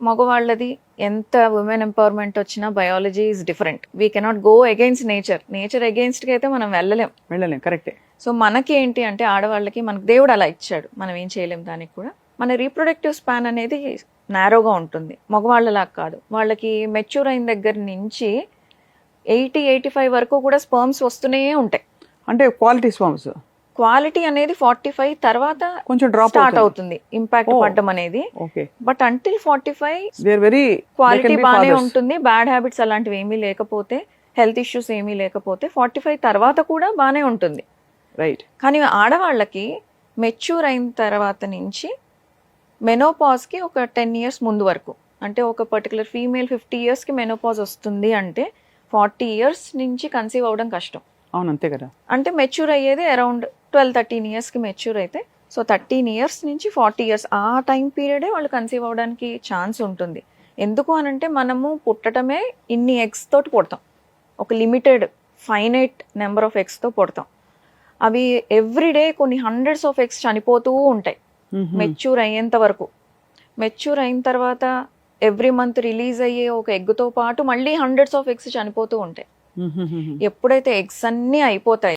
మగవాళ్ళది ఎంత women empowerment వచ్చినా biology is different. We cannot go against nature అగైన్స్ట్కి అయితే మనం వెళ్ళలేం. కరెక్టే. సో మనకి ఏంటి అంటే ఆడవాళ్ళకి మనకు దేవుడు అలా ఇచ్చాడు, మనం ఏం చేయలేం దానికి కూడా. మన రీప్రొడక్టివ్ స్పాన్ అనేది నారోగా ఉంటుంది, మగవాళ్ళలా కాదు. వాళ్ళకి మెచ్యూర్ అయిన దగ్గర నుంచి 80-85 వరకు కూడా స్పర్మ్స్ వస్తూనే ఉంటాయి. అంటే క్వాలిటీ స్పర్మ్స్. క్వాలిటీ అనేది 45 తర్వాత కొంచెం డ్రాప్ స్టార్ట్ అవుతుంది ఇంపాక్ట్ పడడం అనేది. బట్ అంటిల్ 45 క్వాలిటీ బాగానే ఉంటుంది. బ్యాడ్ హ్యాబిట్స్ అలాంటివి ఏమీ లేకపోతే, హెల్త్ ఇష్యూస్ ఏమీ లేకపోతే 45 తర్వాత కూడా బాగానే ఉంటుంది. రైట్. కానీ ఆడవాళ్ళకి మెచ్యూర్ అయిన తర్వాత నుంచి మెనోపాజ్కి ఒక 10 years ముందు వరకు, అంటే ఒక పర్టికులర్ ఫీమేల్ 50 yearsకి మెనోపాజ్ వస్తుంది అంటే 40 years నుంచి కన్సీవ్ అవ్వడం కష్టం. అవును, అంతే కదా. అంటే మెచ్యూర్ అయ్యేది అరౌండ్ 12-13 yearsకి మెచ్యూర్ అయితే, సో 13 years నుంచి 40 years ఆ టైం పీరియడే వాళ్ళు కన్సీవ్ అవ్వడానికి ఛాన్స్ ఉంటుంది. ఎందుకు అనంటే మనము పుట్టడమే ఇన్ని ఎగ్స్ తోటి పుడతాం, ఒక లిమిటెడ్ ఫైనైట్ నెంబర్ ఆఫ్ ఎగ్స్తో పుడతాం. అవి ఎవ్రీడే కొన్ని హండ్రెడ్స్ ఆఫ్ ఎగ్స్ చనిపోతూ ఉంటాయి మెచ్యూర్ అయ్యేంత వరకు. మెచ్యూర్ అయిన తర్వాత ఎవ్రీ మంత్ రిలీజ్ అయ్యే ఒక ఎగ్తో పాటు మళ్ళీ హండ్రెడ్స్ ఆఫ్ ఎగ్స్ చనిపోతూ ఉంటాయి. ఎప్పుడైతే ఎగ్స్ అన్నీ అయిపోతాయి